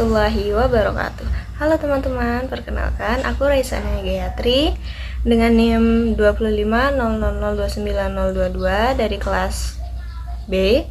warahmatullahi wabarakatuh. Halo teman-teman, perkenalkan aku Raisana Gayatri dengan NIM 25000290022 dari kelas B.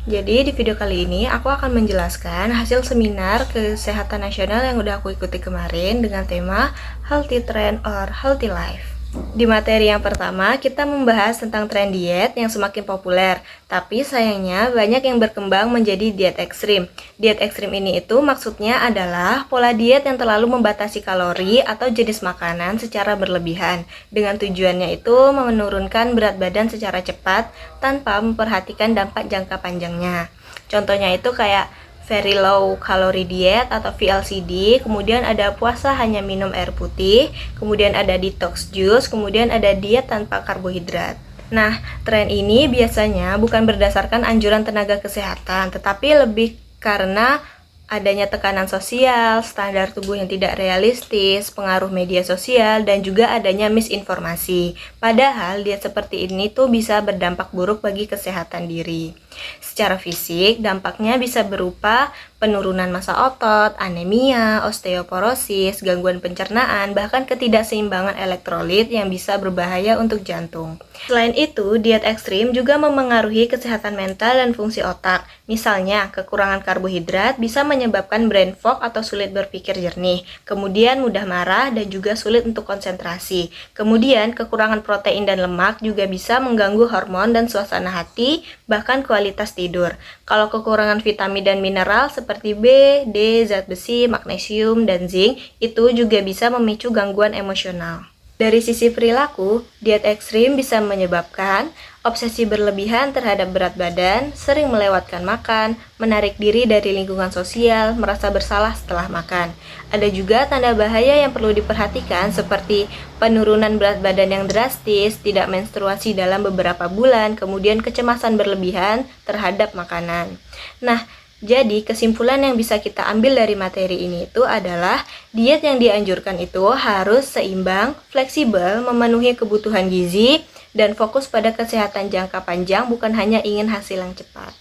Jadi di video kali ini aku akan menjelaskan hasil seminar kesehatan nasional yang udah aku ikuti kemarin dengan tema Healthy Trend or Healthy Life. Di materi yang pertama, kita membahas tentang tren diet yang semakin populer, tapi sayangnya banyak yang berkembang menjadi diet ekstrim. Diet ekstrim ini maksudnya adalah pola diet yang terlalu membatasi kalori atau jenis makanan secara berlebihan, dengan tujuannya menurunkan berat badan secara cepat tanpa memperhatikan dampak jangka panjangnya. Contohnya kayak very low calorie diet atau VLCD, kemudian ada puasa hanya minum air putih, kemudian ada detox juice, kemudian ada diet tanpa karbohidrat. Nah, tren ini biasanya bukan berdasarkan anjuran tenaga kesehatan, tetapi lebih karena adanya tekanan sosial, standar tubuh yang tidak realistis, pengaruh media sosial, dan juga adanya misinformasi. Padahal diet seperti ini bisa berdampak buruk bagi kesehatan diri. Secara fisik, dampaknya bisa berupa penurunan massa otot, anemia, osteoporosis, gangguan pencernaan, bahkan ketidakseimbangan elektrolit yang bisa berbahaya untuk jantung. Selain itu, diet ekstrim juga memengaruhi kesehatan mental dan fungsi otak. Misalnya, kekurangan karbohidrat bisa menyebabkan brain fog atau sulit berpikir jernih, kemudian mudah marah dan juga sulit untuk konsentrasi. Kemudian, kekurangan protein dan lemak juga bisa mengganggu hormon dan suasana hati, bahkan kualitas tidur. Kalau kekurangan vitamin dan mineral seperti B, D, zat besi, magnesium, dan zinc itu juga bisa memicu gangguan emosional. Dari sisi perilaku, diet ekstrim bisa menyebabkan obsesi berlebihan terhadap berat badan, sering melewatkan makan, menarik diri dari lingkungan sosial, merasa bersalah setelah makan. Ada juga tanda bahaya yang perlu diperhatikan seperti penurunan berat badan yang drastis, tidak menstruasi dalam beberapa bulan, kemudian kecemasan berlebihan terhadap makanan. Nah, jadi kesimpulan yang bisa kita ambil dari materi ini adalah diet yang dianjurkan harus seimbang, fleksibel, memenuhi kebutuhan gizi, dan fokus pada kesehatan jangka panjang, bukan hanya ingin hasil yang cepat.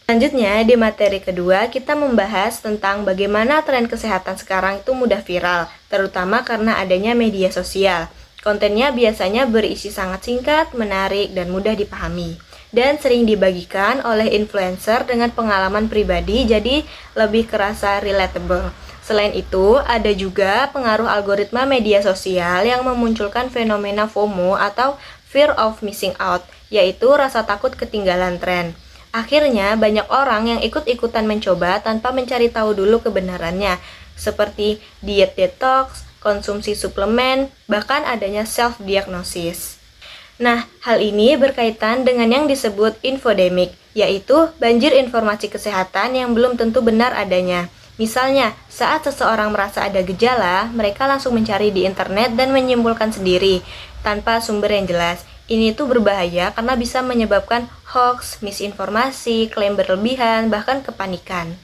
Selanjutnya, di materi kedua, kita membahas tentang bagaimana tren kesehatan sekarang mudah viral, terutama karena adanya media sosial. Kontennya biasanya berisi sangat singkat, menarik, dan mudah dipahami, dan sering dibagikan oleh influencer dengan pengalaman pribadi, jadi lebih kerasa relatable. Selain itu, ada juga pengaruh algoritma media sosial yang memunculkan fenomena FOMO atau Fear of Missing Out, yaitu rasa takut ketinggalan tren. Akhirnya, banyak orang yang ikut-ikutan mencoba tanpa mencari tahu dulu kebenarannya, seperti diet detox, konsumsi suplemen, bahkan adanya self-diagnosis. Nah, hal ini berkaitan dengan yang disebut infodemic, yaitu banjir informasi kesehatan yang belum tentu benar adanya. Misalnya, saat seseorang merasa ada gejala, mereka langsung mencari di internet dan menyimpulkan sendiri, tanpa sumber yang jelas. Ini berbahaya karena bisa menyebabkan hoax, misinformasi, klaim berlebihan, bahkan kepanikan.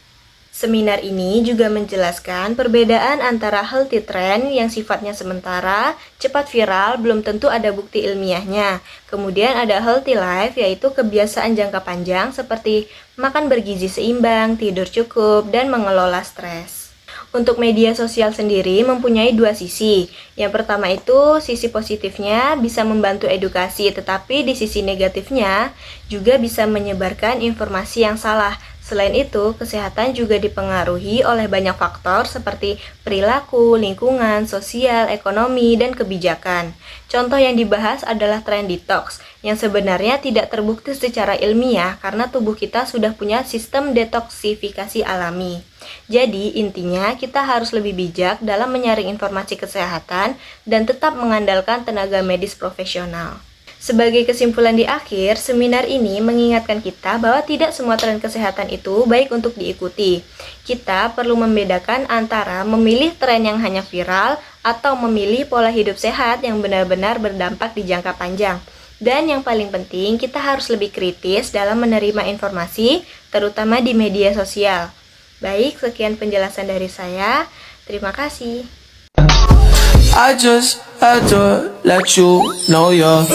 Seminar ini juga menjelaskan perbedaan antara healthy trend yang sifatnya sementara, cepat viral, belum tentu ada bukti ilmiahnya. Kemudian ada healthy life, yaitu kebiasaan jangka panjang seperti makan bergizi seimbang, tidur cukup, dan mengelola stres. Untuk media sosial sendiri mempunyai dua sisi. Yang pertama sisi positifnya bisa membantu edukasi, tetapi di sisi negatifnya juga bisa menyebarkan informasi yang salah. Selain itu, kesehatan juga dipengaruhi oleh banyak faktor seperti perilaku, lingkungan, sosial, ekonomi, dan kebijakan. Contoh yang dibahas adalah tren detox, yang sebenarnya tidak terbukti secara ilmiah karena tubuh kita sudah punya sistem detoksifikasi alami. Jadi, intinya kita harus lebih bijak dalam menyaring informasi kesehatan dan tetap mengandalkan tenaga medis profesional. Sebagai kesimpulan di akhir, seminar ini mengingatkan kita bahwa tidak semua tren kesehatan baik untuk diikuti. Kita perlu membedakan antara memilih tren yang hanya viral atau memilih pola hidup sehat yang benar-benar berdampak di jangka panjang. Dan yang paling penting, kita harus lebih kritis dalam menerima informasi, terutama di media sosial. Baik, sekian penjelasan dari saya. Terima kasih. I just had to let you know you're